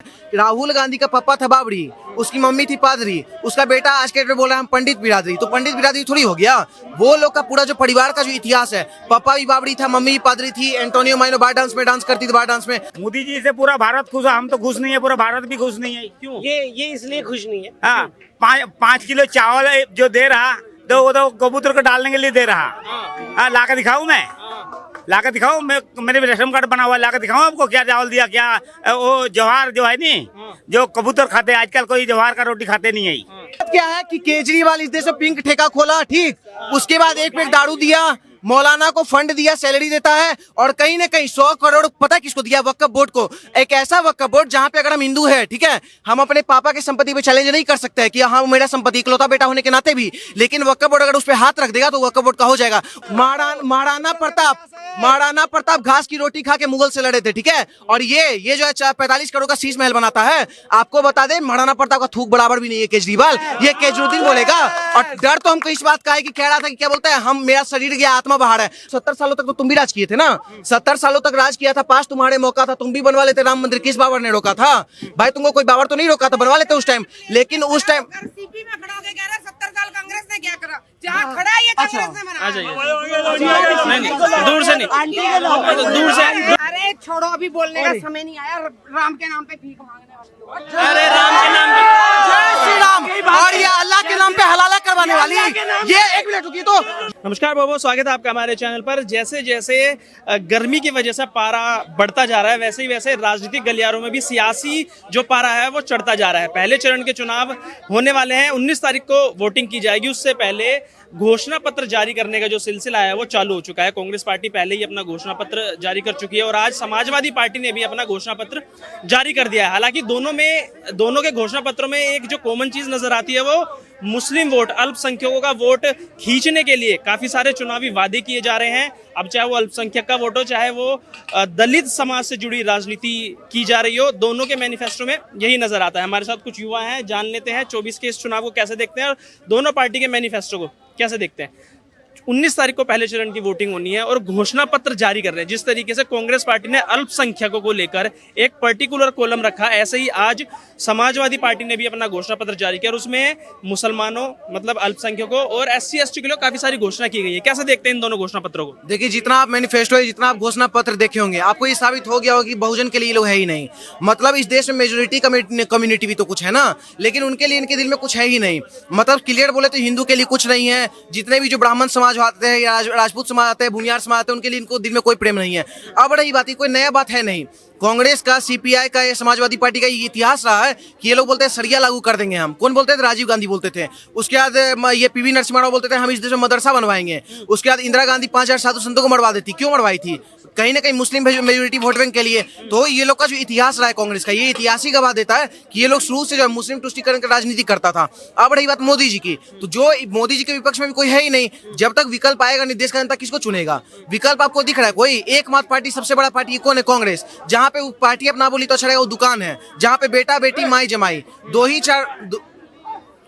राहुल गांधी का पापा था बाबरी, उसकी मम्मी थी पादरी, उसका बेटा आज के डेट में बोल रहा है हम पंडित बिरादरी, तो पंडित बिरादरी थोड़ी हो गया। वो लोग का पूरा जो परिवार का जो इतिहास है, पापा भी बाबरी था, मम्मी भी पादरी थी, एंटोनियो माइनो बार डांस में डांस करती थी, बार डांस में। मोदी जी से पूरा भारत खुश है, हम तो खुश नहीं है, पूरा भारत भी खुश नहीं है। क्यों? ये इसलिए खुश नहीं है। हाँ, 5 किलो चावल जो दे रहा, तो वो तो कबूतर को डालने के लिए दे रहा। हाँ, ला के दिखाऊं मैं? ला के दिखाऊं? मेरे रेशन कार्ड बना हुआ, ला के दिखाऊं आपको क्या चावल दिया? क्या वो जवाहर जो है नी, जो कबूतर खाते, आजकल कोई जवाहर का रोटी खाते नहीं है। क्या है कि केजरीवाल इस देश में पिंक ठेका खोला, ठीक, उसके बाद एक पेट दारू दिया, मौलाना को फंड दिया, सैलरी देता है, और कहीं ना कहीं 100 करोड़ पता है किसको दिया? वक्फ बोर्ड को। एक ऐसा वक्फ बोर्ड जहां पे अगर हम हिंदू है, ठीक है, हम अपने पापा की संपत्ति पे चैलेंज नहीं कर सकते हैं कि हाँ मेरा संपत्ति, इकलौता बेटा होने के नाते भी, लेकिन वक्फ बोर्ड अगर उस पर हाथ रख देगा तो वक्फ बोर्ड का हो जाएगा। महाराणा प्रताप घास की रोटी खा के मुगल से लड़े थे, ठीक है, और ये जो है 45 करोड़ का शीश महल बनाता है। आपको बता दें महाराणा प्रताप का थूक बराबर भी नहीं है केजरीवाल, ये केजरीवाल बोलेगा। और डर तो हमको इस बात का है कि कह रहा था कि क्या बोलता है, हम मेरा शरीर गया आत्मा बाहर है। 70 सालों तक तो तुम भी राज किए थे ना, 70 सालों तक राज किया था, पास तुम्हारे मौका था, तुम भी बनवा लेते राम मंदिर। किस बाबर ने रोका था भाई? तुमको कोई बाबर तो नहीं रोका था, बनवा लेते उस टाइम। लेकिन उस टाइम सीपी में खड़ा होकर कह रहा है 70 साल कांग्रेस ने क्या करा, जहाँ खड़ा है ये कांग्रेस ने बनाया। नहीं, दूर से नहीं, दूर से। अरे छोड़ो, अभी बोलने का समय नहीं आया। राम के नाम पे भीख मांगने वाले लोग। अरे राम के नाम पे, जय श्री राम, और ये अल्लाह के नाम पे हलाला करवाने वाली, ये एक मिनट रुकिए तो। नमस्कार बाबू, स्वागत है आपका हमारे चैनल पर। जैसे जैसे गर्मी की वजह से पारा बढ़ता जा रहा है, वैसे ही वैसे राजनीतिक गलियारों में भी सियासी जो पारा है वो चढ़ता जा रहा है। पहले चरण के चुनाव होने वाले हैं, 19 तारीख को वोटिंग की जाएगी। उससे पहले घोषणा पत्र जारी करने का जो सिलसिला है वो चालू हो चुका है। कांग्रेस पार्टी पहले ही अपना घोषणा पत्र जारी कर चुकी है और आज समाजवादी पार्टी ने भी अपना घोषणा पत्र जारी कर दिया है। हालांकि दोनों के घोषणा पत्रों में एक जो कॉमन चीज नजर आती है वो मुस्लिम वोट, अल्पसंख्यकों का वोट खींचने के लिए काफी सारे चुनावी वादे किए जा रहे हैं। अब चाहे वो अल्पसंख्यक का वोट हो, चाहे वो दलित समाज से जुड़ी राजनीति की जा रही हो, दोनों के मैनिफेस्टो में यही नजर आता है। हमारे साथ कुछ युवा हैं, जान लेते हैं 24 के इस चुनाव को कैसे देखते हैं और दोनों पार्टी के मैनिफेस्टो को कैसे देखते हैं। 19 तारीख को पहले चरण की वोटिंग होनी है और घोषणा पत्र जारी कर रहे हैं। जिस तरीके से कांग्रेस पार्टी ने अल्पसंख्यकों को लेकर एक पर्टिकुलर कॉलम रखा, ऐसे ही आज समाजवादी पार्टी ने भी अपना घोषणा पत्र जारी किया और उसमें मुसलमानों मतलब अल्पसंख्यकों और SC ST के लिए काफी सारी घोषणा की गई है। कैसे देखते हैं इन दोनों घोषणा पत्रों को? देखिए, जितना आप मैनिफेस्टो है, जितना आप घोषणा पत्र देखे होंगे, आपको ये साबित हो गया होगा कि बहुजन के लिए ये लोग है ही नहीं। मतलब इस देश में मेजोरिटी कम्युनिटी भी तो कुछ है ना, लेकिन उनके लिए इनके दिल में कुछ है ही नहीं। मतलब क्लियर बोले तो हिंदू के लिए कुछ नहीं है। जितने भी जो ब्राह्मण समाज आते हैं या राजपूत समाज आते हैं, भूमियार समाज आते हैं, उनके लिए इनको दिल में कोई प्रेम नहीं है। अब रही बात, कोई नया बात है नहीं। कांग्रेस का, CPI का, समाजवादी पार्टी का ये इतिहास रहा है कि ये लोग बोलते हैं सरिया लागू कर देंगे हम। कौन बोलते थे? राजीव गांधी बोलते थे। उसके बाद ये PV नरसिम्हा राव बोलते थे हम इस देश में मदरसा बनवाएंगे। उसके बाद इंदिरा गांधी 5000 साधु संतों को मरवा देती। क्यों मरवाई थी? कहीं ना कहीं मुस्लिम मेजोरिटी वोट बैंक के लिए। तो ये लोग का जो इतिहास रहा है कांग्रेस का, ये इतिहास ही गवाह देता है कि ये लोग शुरू से जो है मुस्लिम तुष्टीकरण की राजनीति करता था। अब रही बात मोदी जी की, तो जो मोदी जी के विपक्ष में भी कोई है ही नहीं। जब तक विकल्प आएगा नहीं, देश का जनता किसको चुनेगा? विकल्प आपको दिख रहा है कोई? एकमात्र पार्टी, सबसे बड़ा पार्टी कौन है? कांग्रेस। जहां पे पार्टी अपना बोली तो अच्छा रहेगा, वो दुकान है जहां पे बेटा बेटी माई जमाई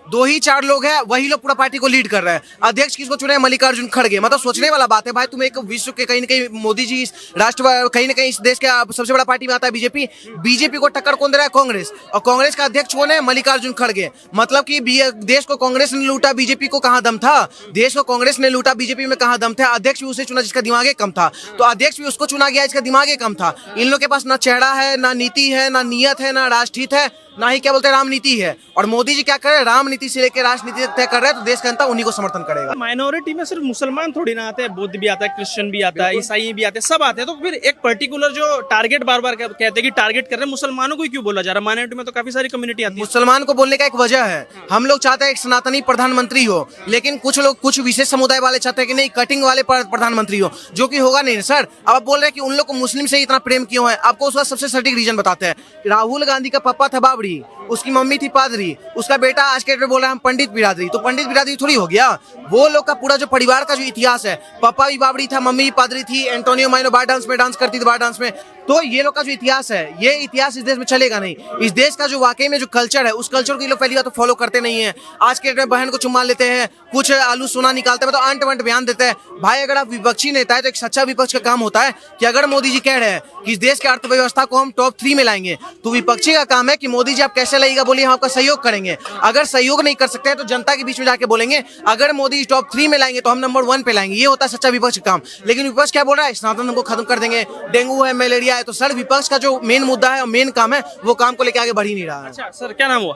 दो ही चार लोग हैं, वही लोग पूरा पार्टी को लीड कर रहे हैं। अध्यक्ष किसको चुने? मल्लिकार्जुन खड़गे। मतलब सोचने वाला बात है भाई। तुम एक विश्व के कहीं ना कहीं मोदी जी राष्ट्र, कहीं ना कहीं इस देश का सबसे बड़ा पार्टी में आता है बीजेपी को टक्कर कौन दे रहा है? कांग्रेस। और कांग्रेस का अध्यक्ष कौन है? मल्लिकार्जुन खड़गे। मतलब कि देश को कांग्रेस ने लूटा, बीजेपी को कहां दम था? देश को कांग्रेस ने लूटा, बीजेपी में कहां दम था? अध्यक्ष भी उसे चुना जिसका दिमाग कम था, तो अध्यक्ष भी उसको चुना गया जिसका दिमाग कम था। इन लोगों के पास ना चेहरा है, ना नीति है, ना नियत है, ना राष्ट्रहित है, ना ही क्या बोलते हैं रामनीति है। और मोदी जी क्या कर रहे हैं? रामनीति से लेकर राजनीति तय कर रहे हैं, तो देश का जनता उन्हीं को समर्थन करेगा। माइनॉरिटी में सिर्फ मुसलमान थोड़ी ना आते हैं, बुद्ध भी आता है, क्रिश्चियन भी आता है, ईसाई भी आते हैं, सब आते हैं। तो फिर एक पर्टिकुलर जो टारगेट बार बार कहते हैं कि टारगेट कर रहे हैं, मुसलमानों को ही क्यों बोला जा रहा है? माइनॉरिटी में तो काफी सारी कम्युनिटी आती है। मुसलमान को बोलने का एक वजह है, हम लोग चाहते हैं एक सनातनी प्रधानमंत्री हो, लेकिन कुछ लोग, कुछ विशेष समुदाय वाले चाहते हैं कि नहीं कटिंग वाले प्रधानमंत्री हो, जो कि होगा नहीं सर। अब आप बोल रहे हैं कि उन लोग को मुस्लिम से इतना प्रेम क्यों है? आपको उसका सबसे सटीक रीजन बताते हैं। राहुल गांधी का पापा था बाबरी, उसकी मम्मी थी पादरी, उसका बेटा आज के डेट में बोल रहा है हम पंडित बिरादरी, तो पंडित बिरादरी थोड़ी हो गया। वो लोग का पूरा जो परिवार का जो इतिहास है, पापा भी बाबरी था, मम्मी भी पादरी थी, एंटोनियो माइनो बार डांस में डांस करती थी, बार डांस में। तो ये लोग का जो इतिहास है, ये इतिहास इस देश में चलेगा नहीं। इस देश का जो वाकई में जो कल्चर है, उस कल्चर को ये लोग पहली बात तो फॉलो करते नहीं है। आज के डेट में बहन को चुम्मा लेते हैं, कुछ आलू सोना निकालते हैं, तो अंट वंट बयान देते हैं। भाई अगर आप विपक्षी नेता है तो एक सच्चा विपक्ष का काम होता है कि अगर मोदी जी कह रहे हैं कि इस देश की अर्थव्यवस्था को हम टॉप 3 में लाएंगे, तो विपक्षी का काम है कि मोदी जी आप कैसे लाइएगा, बोलिए हम आपका सहयोग करेंगे। अगर सहयोग नहीं कर सकते हैं तो जनता के बीच में जाके बोलेंगे अगर मोदी जी टॉप 3 में लाएंगे तो हम नंबर 1 पे लाएंगे। ये होता है सच्चा विपक्ष का काम। लेकिन विपक्ष क्या बोल रहा है, सनातन को खत्म कर देंगे, डेंगू है, मलेरिया है। तो सर विपक्ष का जो मेन मुद्दा है और मेन काम है, वो काम को लेकर आगे बढ़ ही नहीं रहा है। अच्छा सर, क्या नाम हुआ?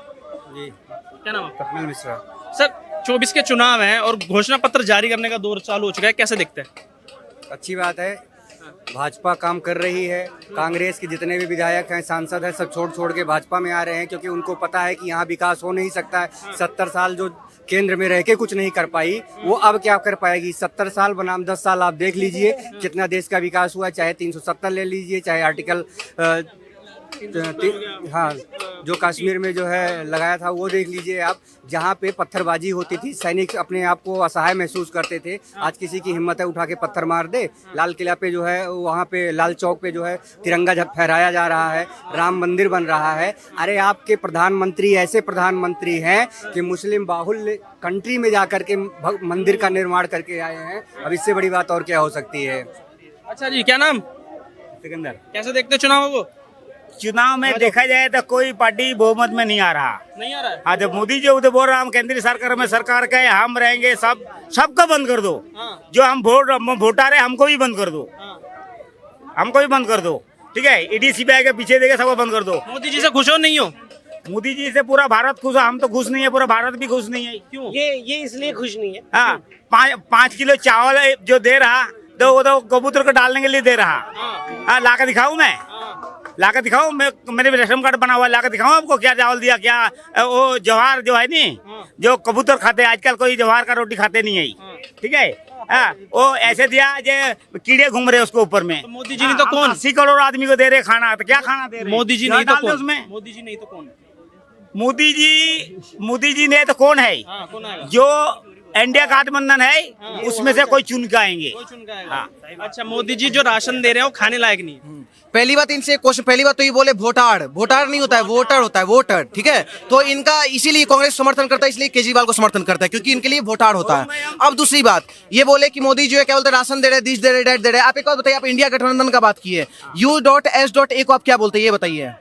जी क्या नाम आपका? कपिल मिश्रा। सर 24 के चुनाव हैं और घोषणा पत्र जारी करने का दौर चालू हो चुका है, कैसे देखते हैं? अच्छी बात है, भाजपा काम कर रही है। कांग्रेस के जितने भी विधायक हैं, सांसद हैं, सब छोड़ के भाजपा में आ रहे हैं, क्योंकि उनको पता है कि यहाँ विकास हो नहीं सकता है। 70 साल जो केंद्र में रह के कुछ नहीं कर पाई, वो अब क्या कर पाएगी। 70 साल बनाम 10 साल आप देख लीजिए कितना देश का विकास हुआ है। चाहे 370 ले लीजिए, चाहे आर्टिकल हाँ जो कश्मीर में जो है लगाया था वो देख लीजिए आप। जहाँ पे पत्थरबाजी होती थी, सैनिक अपने आप को असहाय महसूस करते थे। आज किसी की हिम्मत है उठा के पत्थर मार दे। लाल किला पे जो है, वहाँ पे लाल चौक पे जो है तिरंगा जब फहराया जा रहा है, राम मंदिर बन रहा है। अरे आपके प्रधानमंत्री ऐसे प्रधानमंत्री हैं कि मुस्लिम बाहुल्य कंट्री में जाकर के मंदिर का निर्माण करके आए हैं। अब इससे बड़ी बात और क्या हो सकती है। अच्छा जी, क्या नाम? सिकंदर। कैसे देखते चुनाव को? चुनाव में देखा जाए तो कोई पार्टी बहुमत में नहीं आ रहा। नहीं आ रहा है? हाँ, जब मोदी जी उधर बोल रहा हम केंद्रीय सरकार में सरकार के हम रहेंगे, सबको बंद कर दो। हाँ। जो हम वोटर है हमको भी बंद कर दो। हाँ। हमको भी बंद कर दो, ठीक है। ईडी सीबीआई के पीछे देके सबको बंद कर दो। मोदी जी से खुश हो नहीं हो? मोदी जी से पूरा भारत खुश है, हम तो खुश नहीं है, पूरा भारत भी खुश नहीं है। क्यों? ये इसलिए खुश नहीं है। हाँ, 5 किलो चावल जो दे रहा, तो वो तो कबूतर को डालने के लिए दे रहा। हाँ, ला के दिखाऊं मैं? लाकर दिखाओ, मेरे रेशन कार्ड बना हुआ, लाकर दिखाऊं आपको क्या चावल दिया, क्या वो जवाहर जो है नहीं, जो कबूतर खाते हैं आजकल, कोई जवाहर का रोटी खाते नहीं है, ठीक है। वो ऐसे दिया जो कीड़े घूम रहे उसके ऊपर में। तो मोदी जी नहीं तो कौन? 80 करोड़ आदमी को दे रहे खाना, तो क्या खाना दे रहे? मोदी जी नहीं तो कौन? उसमें मोदी जी नहीं तो कौन? मोदी जी ने तो कौन है? हाँ, कौन आएगा? जो इंडिया गठबंधन है, उसमें से कोई चुन के आएंगे। कोई चुन के आएगा। हाँ। अच्छा, मोदी जी जो राशन दे रहे हैं वो खाने लायक नहीं है। पहली बात इनसे क्वेश्चन, पहली बात तो ये बोले वोटार नहीं होता है, वोटर होता है, वोटर, ठीक है। तो इनका इसीलिए कांग्रेस समर्थन करता है, इसलिए केजरीवाल को समर्थन करता है, क्योंकि इनके लिए वोटार होता है। अब दूसरी बात ये बोले कि मोदी जो है क्या बोलते हैं, राशन दे रहे, डिश दे रहे, डेट दे रहे। आप एक बात बताइए, आप इंडिया गठबंधन का बात किए, U.S.A को आप क्या बोलते हैं, ये बताइए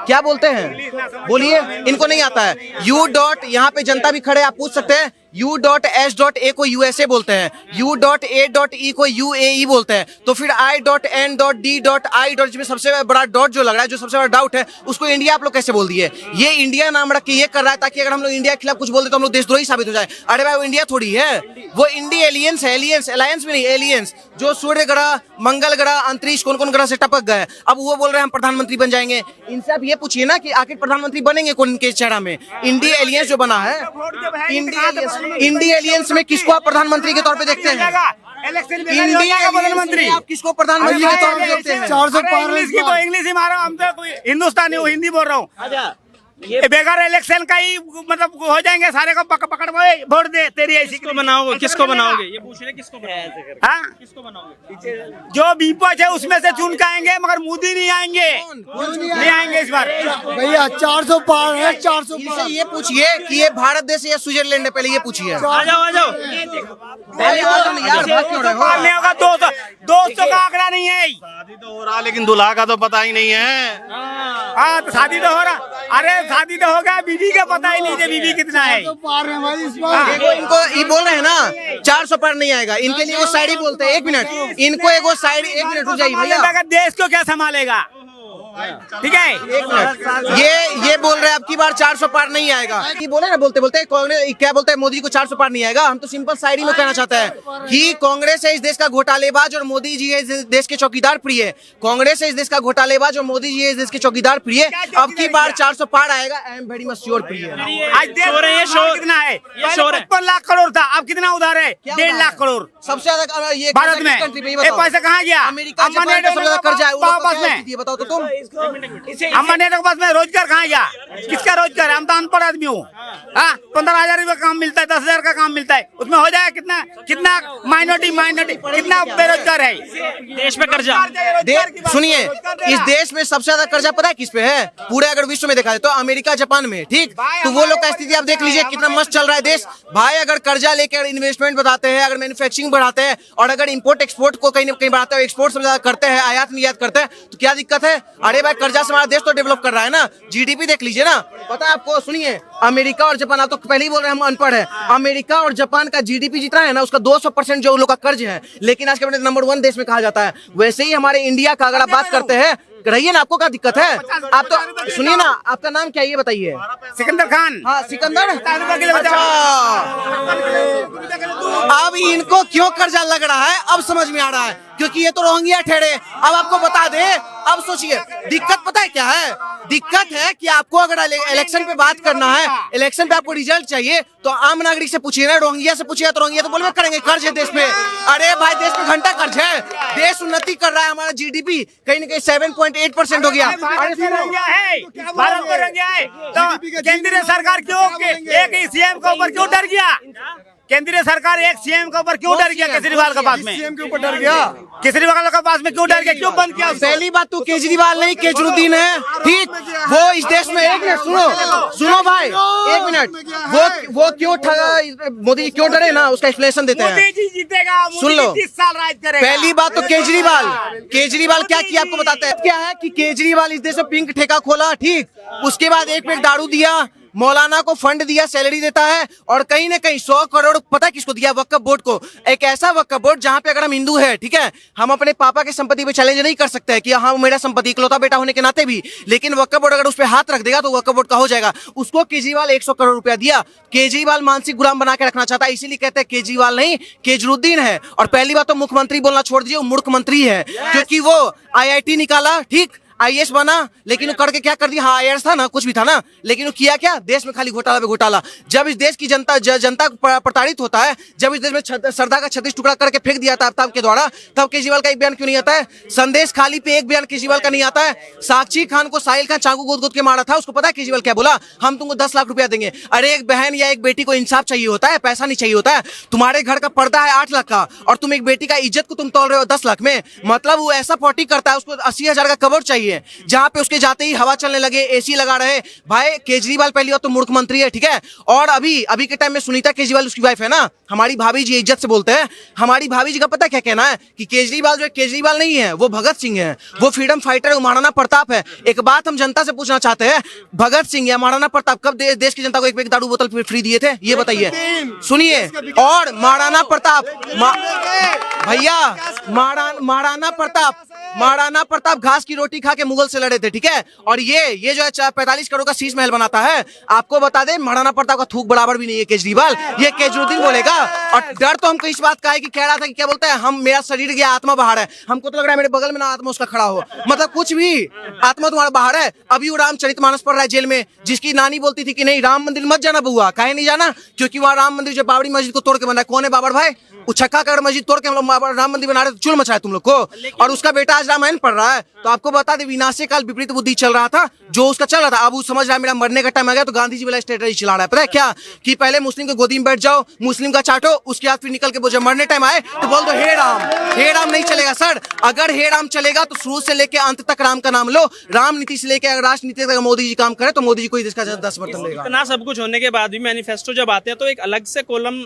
क्या बोलते हैं, बोलिए। इनको नहीं आता है। यहाँ पे जनता भी खड़े, आप पूछ सकते हैं। U.S.A को USA बोलते हैं, U.A.E को UAE बोलते हैं। तो फिर I.N.D.I. जिसमें सबसे बड़ा डॉट जो लग रहा है, जो सबसे बड़ा डाउट है, उसको इंडिया आप लोग कैसे बोल दिए? ये इंडिया नाम रख के ये कर रहा है ताकि अगर हम लोग इंडिया के खिलाफ कुछ बोल दे तो हम लोग देशद्रोही साबित हो जाए। अरे भाई वो इंडिया थोड़ी है, वो इंडिया एलियंस है, अलायंस में नहीं, एलियंस जो सूर्य ग्रह, मंगल ग्रह, अंतरिक्ष कौन ग्रह से टपक गए। अब वो बोल रहे हैं हम प्रधानमंत्री बन जाएंगे। इनसे आप ये पूछिए ना कि आखिर प्रधानमंत्री बनेंगे कौन इनके चेहरा में? इंडिया एलियंस जो बना है, इंडिया एलियंस में किसको आप प्रधानमंत्री के तौर पे देखते हैं? इंडिया का प्रधानमंत्री आप किसको प्रधानमंत्री के तौर पे देखते हैं? 400 पार इंग्लिश ही मारो, हम तो हिंदुस्तानी हूँ, हिंदी बोल रहा हूँ। ये बेकार इलेक्शन का ही मतलब हो जाएंगे, सारे को पकड़ वोट दे तेरी ऐसी। किसको बनाओगे? किसको बनाओगे? ये पूछ रहे किसको बनाओगे? हाँ, किसको बनाओगे? जो विपक्ष है उसमें से चुन के आएंगे, मगर मोदी नहीं आएंगे, नहीं आएंगे इस बार। भैया 400 पार है, 400 इनसे ये पूछिए कि ये भारत देश है या स्विट्जरलैंड है, पहले ये पूछिए। आ जाओ पहले बात तो नहीं यार, भाग क्यों रहे हो? पार नहीं होगा, 200 का आंकड़ा नहीं है। शादी तो हो रहा लेकिन दूल्हा का तो पता ही नहीं है। हाँ, तो शादी तो हो रहा, अरे शादी तो हो गया, बीवी का पता ही नहीं है बीवी कितना है। पार है भाई इस बार। देखो इनको ये बोल रहे हैं ना 400 पार नहीं आएगा, इनके लिए वो शायरी बोलते हैं। 1 मिनट, इनको एक वो शायरी, 1 मिनट रुक जाइए भैया। देश को क्या संभालेगा, ठीक है। 1 मिनट, ये बोल रहे हैं अब की बार 400 पार नहीं आएगा। ये बोले ना बोलते कांग्रेस क्या बोलते हैं, मोदी को 400 पार नहीं आएगा। हम तो सिंपल शायरी में कहना चाहते हैं कि कांग्रेस है इस देश का घोटालेबाज और मोदी जी है इस देश के चौकीदार प्रिय। कांग्रेस है इस देश का घोटालेबाज और मोदी जी है इस देश के चौकीदार प्रिय। अब की बार 400 पार आएगा, I am very much sure प्रिय। आज देश में कितना है? 55 लाख करोड़ था, अब कितना उधार है? 1.5 लाख करोड़ सबसे ज्यादा ये भारत में। कंट्री पे ये पैसा कहाँ गया? अमेरिका, जापान का सबसे ज्यादा कर्जा है, वो लोग वापस क्या में स्थिति है बताओ तो तुम। हम नेता के पास में रोजगार कहाँ गया? किसका रोजगार है? हम तो अनपढ़ आदमी हूँ। 15,000 रुपये काम मिलता है, 10,000 का काम मिलता है, उसमें हो जाएगा कितना? कितना माइनॉरिटी कितना बेरोजगार है देश पे कर्जा। सुनिए, इस देश में सबसे ज्यादा कर्जा पता है किस पे है? पूरे अगर विश्व में देखा जाए तो अमेरिका जापान में, ठीक? तो वो लोग का स्थिति आप देख लीजिए कितना मस्त चल रहा है देश। भाई अगर कर्जा लेकर इन्वेस्टमेंट बढ़ाते हैं, अगर मैन्युफैक्चरिंग बढ़ाते हैं और अगर इंपोर्ट एक्सपोर्ट को कहीं ना कहीं बढ़ाते हैं, एक्सपोर्ट से ज्यादा करते हैं, आयात निर्यात करते हैं, तो क्या दिक्कत है? अरे भाई कर्जा से हमारा देश तो डेवलप कर रहा है ना। जीडीपी देख लीजिए ना, पता है आपको? सुनिए, अमेरिका और जापान, आप तो पहले ही बोल रहे हैं हम अनपढ़ है। अमेरिका और जापान का जीडीपी जितना है ना, उसका 200% जो उन लोग का कर्ज है, लेकिन आज के डेट नंबर 1 देश में कहा जाता है। वैसे ही हमारे इंडिया का अगर आप बात करते हैं, रहिए ना, आपको क्या दिक्कत है? आप तो सुनिए ना, आपका नाम क्या है ये बताइए। सिकंदर खान। हाँ, सिकंदर। अच्छा। अब इनको क्यों कर्जा लग रहा है अब समझ में आ रहा है, क्योंकि ये तो रोहिंग्या ठहरे। अब आपको बता दे, अब सोचिए दिक्कत पता है क्या है? दिक्कत है कि आपको अगर इलेक्शन पे बात करना है, इलेक्शन पे आपको रिजल्ट चाहिए, तो आम नागरिक से पूछिए ना, रोहिंग्या से पूछिए, तो रोहिंग्या तो बोलबे करेंगे कर्ज है देश में। अरे भाई देश में घंटा कर्ज है, देश उन्नति कर रहा है, हमारा जीडीपी कहीं ना कहीं 7.8% हो गया। भारत को रोहिंग्या है तो केंद्रीय सरकार क्यों एक ही सीएम के ऊपर क्यों डर गया? केंद्रीय सरकार एक सीएम के ऊपर क्यों डर गया? केजरीवाल के पास में सीएम के ऊपर डर गया, केजरीवाल के पास में क्यों डर गया? क्यों बंद किया? पहली बात तो केजरीवाल नहीं, केजरीवाल है, ठीक? वो इस देश में, एक मिनट सुनो भाई, एक मिनट, वो क्यों मोदी क्यों डरे ना, उसका एक्सप्लेनेशन देते हैं। मोदी जी जीतेगा, सुन लो, 30 साल राज करेगा। पहली बात तो केजरीवाल क्या किया आपको बताते हैं। क्या है कि केजरीवाल इस देश में पिंक ठेका खोला, ठीक? उसके बाद एक पेट दारू दिया, मौलाना को फंड दिया, सैलरी देता है, और कहीं ना कहीं 100 करोड़ पता है किसको दिया? वक्फ बोर्ड को। एक ऐसा वक्फ बोर्ड जहां पे अगर हम हिंदू है, ठीक है, हम अपने पापा की संपत्ति पे चैलेंज नहीं कर सकते कि हाँ मेरा संपत्ति, इकलौता बेटा होने के नाते भी, लेकिन वक्फ बोर्ड अगर उस पर हाथ रख देगा तो वक्फ बोर्ड का हो जाएगा। उसको केजरीवाल 100 करोड़ रुपया दिया। केजरीवाल मानसिक गुलाम बना के रखना चाहता है, इसीलिए कहते हैं केजरीवाल नहीं केजरुद्दीन है। और पहली बात तो मुख्यमंत्री बोलना छोड़ दीजिए, वो मूर्ख मंत्री है, क्योंकि वो IIT निकाला, ठीक, IAS बना, लेकिन वो करके क्या कर दिया? हाँ IAS था ना, कुछ भी था ना, लेकिन वो किया क्या? देश में खाली घोटाला पे घोटाला। जब इस देश की जनता प्रताड़ित होता है, जब इस देश में श्रद्धा का 36 टुकड़ा करके फेंक दिया था आफ्ताब के द्वारा, तब केजरीवाल का एक बयान क्यों नहीं आता है? संदेश खाली पे एक बयान केजरीवाल का नहीं आता है। साक्षी खान को साहिल खान चाकू गोद के मारा था, उसको पता है केजरीवाल क्या बोला? हम तुमको 10 लाख रुपया देंगे। अरे एक बहन या एक बेटी को इंसाफ चाहिए होता है, पैसा नहीं चाहिए होता है। तुम्हारे घर का पर्दा है 8 लाख का, और तुम एक बेटी का इज्जत को तुम तोल रहे हो 10 लाख में। मतलब वो ऐसा पॉटी करता है, उसको 80,000 का कवर चाहिए, जहां पे उसके जाते ही हवा चलने लगे, AC लगा रहे। भाई केजरीवाल पहली बात तो मूर्ख मंत्री है, ठीक है? और अभी के टाइम में सुनीता केजरीवाल उसकी वाइफ है ना, हमारी भाभी जी, इज्जत से बोलते हैं। हमारी भाभी जी का पता क्या कहना है कि केजरीवाल जो केजरीवाल नहीं है, वो भगत सिंह है, वो फ्रीडम फाइटर, महाराणा प्रताप है। एक बात हम जनता से पूछना चाहते हैं, भगत सिंह या महाराणा प्रताप कब देश की जनता को एक दारू बोतल फ्री दिए थे? ये बताइए। सुनिए, और महाराणा प्रताप भैया, महाराणा प्रताप घास की रोटी खा के मुगल से लड़े थे, ठीक है? और ये जो है 45 करोड़ का शीश महल बनाता है। आपको बता दें, महाराणा प्रताप का थूक बराबर भी नहीं है केजरीवाल, ये केजरीवाल बोलेगा। और डर तो हमको इस बात का है कि कह रहा था कि क्या बोलता है, हम मेरा शरीर गया आत्मा बाहर है। हमको तो लग रहा है मेरे बगल में ना आत्मा उसका खड़ा हो, मतलब कुछ भी, आत्मा तुम्हारा बाहर है। अभी वो रामचरितमानस पढ़ रहा है जेल में, जिसकी नानी बोलती थी कि नहीं राम मंदिर मत जाना बुआ। काहे नहीं जाना? क्योंकि वहाँ राम मंदिर जो बाबरी मस्जिद को तोड़ के बना है। कौन है बाबर भाई? उछक्का कर मस्जिद तोड़ के हम लोग राम मंदिर बना रहे, चुल मचा है तुम लोग को। और उसका बेटा आज रामायण पढ़ रहा है। तो आपको बता दे, विनाशे काल विपरीत बुद्धि चल रहा था, जो उसका चल रहा था। अब वो समझ रहा है मेरा मरने का टाइम आ गया, तो गांधी जी वाला स्ट्रेटजी चला रहा है। पता है क्या? कि पहले मुस्लिम के गोदी में बैठ जाओ, मुस्लिम का चाटो, उसके बाद फिर निकल के जब मरने टाइम आए तो बोल दो हे राम। हे राम नहीं चलेगा सर। अगर हे राम चलेगा तो शुरू से लेके अंत तक राम का नाम लो। राम नीति से लेके अगर राष्ट्र नीति तक मोदी जी काम करे तो मोदी जी को देश का 10 बर्तन देगा। इतना सब कुछ होने के बाद भी मैनिफेस्टो जब आते हैं तो एक अलग से कॉलम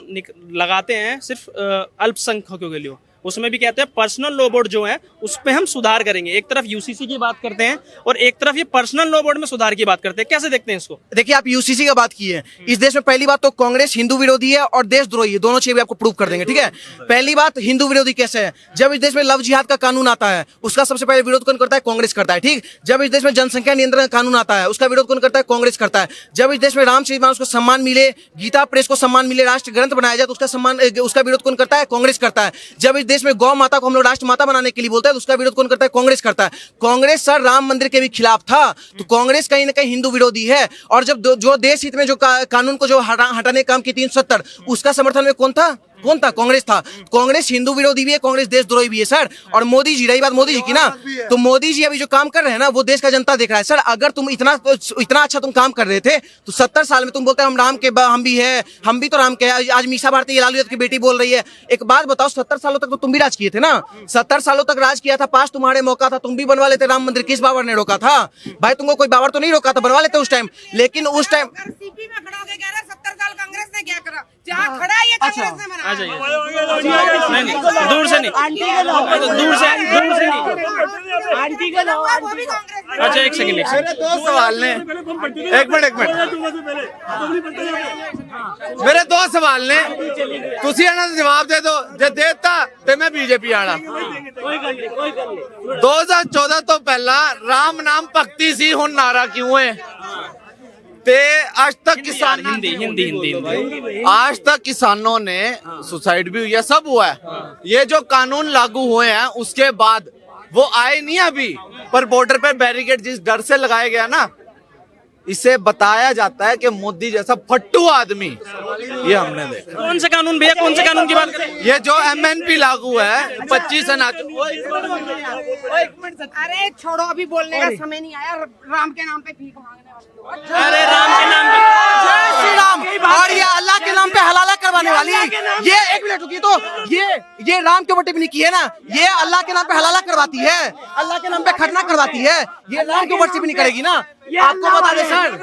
लगाते हैं सिर्फ अल्पसंख्यकों के लिए। उसमें भी कहते हैं पर्सनल लॉ बोर्ड जो है उस पे हम सुधार करेंगे। एक तरफ यूसीसी की बात करते हैं और एक तरफ ये पर्सनल लॉ बोर्ड में सुधार की बात करते हैं। कैसे देखते हैं इसको? देखिए, आप यूसीसी का बात की है। इस देश में पहली बात तो कांग्रेस हिंदू विरोधी है और देशद्रोही है, दोनों चीजें भी आपको प्रूव कर देंगे, ठीक है? पहली बात, हिंदू विरोधी कैसे है? जब इस देश में लव जिहाद का कानून आता है, उसका सबसे पहले विरोध कौन करता है? कांग्रेस करता है, ठीक? जब इस देश में जनसंख्या नियंत्रण कानून आता है, उसका विरोध कौन करता है? कांग्रेस करता है। जब इस देश में रामचरितमानस को सम्मान मिले, गीता प्रेस को सम्मान मिले, राष्ट्र ग्रंथ बनाया जाए तो उसका विरोध कौन करता है? कांग्रेस करता है। जब इस देश में गौ माता को राष्ट्र माता बनाने के लिए बोलता है तो उसका विरोध कौन करता है? कांग्रेस करता है। कांग्रेस सर राम मंदिर के भी खिलाफ था, तो कांग्रेस कहीं ना कहीं हिंदू विरोधी है। और जब जो देश हित में जो कानून को जो हटाने काम की 370, उसका समर्थन में कौन था? कौन था? कांग्रेस था। कांग्रेस हिंदू विरोधी भी है, कांग्रेस देशद्रोही भी है सर। और मोदी जी, रही बात मोदी जी की ना, तो मोदी जी अभी जो काम कर रहे हैं ना, वो देश का जनता देख रहा है सर। अगर तुम इतना अच्छा तुम काम कर रहे थे तो 70 साल में तुम बोलते हैं हम राम के हम भी है, हम भी तो राम के। आज मीसा भारती लालू यादव की बेटी बोल रही है। एक बात बताओ, 70 सालों तक तो तुम भी राज किए थे ना, 70 सालों तक राज किया था, पास तुम्हारे मौका था, तुम भी बनवा लेते राम मंदिर। किस बाबर ने रोका था भाई? तुमको कोई बाबर तो नहीं रोका था, बनवा लेते उस टाइम। लेकिन उस टाइम सीपी में खड़ा होकर कह रहा है 70 साल कांग्रेस ने क्या करा? जहाँ खड़ा है ये कांग्रेस ने आ बनाया। जाइए, नहीं दूर से नहीं, दूर से नहीं। वो भी कांग्रेस ने। अच्छा एक सेकंड। मेरे दो सवाल ने, एक मिनट मेरे दो सवाल ने, तुसी ਇਹਨਾਂ ਦਾ ਜਵਾਬ ਦੇ ਦਿਓ। ਜੇ ਦੇਤਾ ਤੇ ਮੈਂ ਬੀਜੇਪੀ ਆਣਾ। 2014 ਤੋਂ ਪਹਿਲਾਂ ਰਾਮ ਨਾਮ ਭਗਤੀ ਸੀ, ਹੁਣ ਨਾਰਾ ਕਿਉਂ ਹੈ? ਤੇ आज तक किसान हिंदी आज तक किसानों ने सुसाइड भी हुई है, सब हुआ है। ये जो कानून लागू हुए हैं उसके बाद वो आए नहीं अभी, पर बॉर्डर पे बैरिकेड जिस डर से लगाया गया ना, इसे बताया जाता है कि मोदी जैसा फट्टू आदमी, ये हमने देखा। कौन से कानून भैया, कौन से कानून की बात करें? ये जो MNP लागू है 25 अनाज। अरे छोड़ो, अभी बोलने का समय नहीं आया। राम के नाम पे भीख मांगने वाले लोग। अरे राम के नाम पे, जय श्री राम। और ये अल्लाह के नाम पे हलाला करवाने वाली, ये एक मिनट रुकिए, तो ये राम के ऊपर टिप्पणी की है ना, ये अल्लाह के नाम पे हलाला करवाती है, अल्लाह के नाम पे खतना करवाती है, ये राम के ऊपर टिप्पणी करेगी ना। आपको बता दें सर,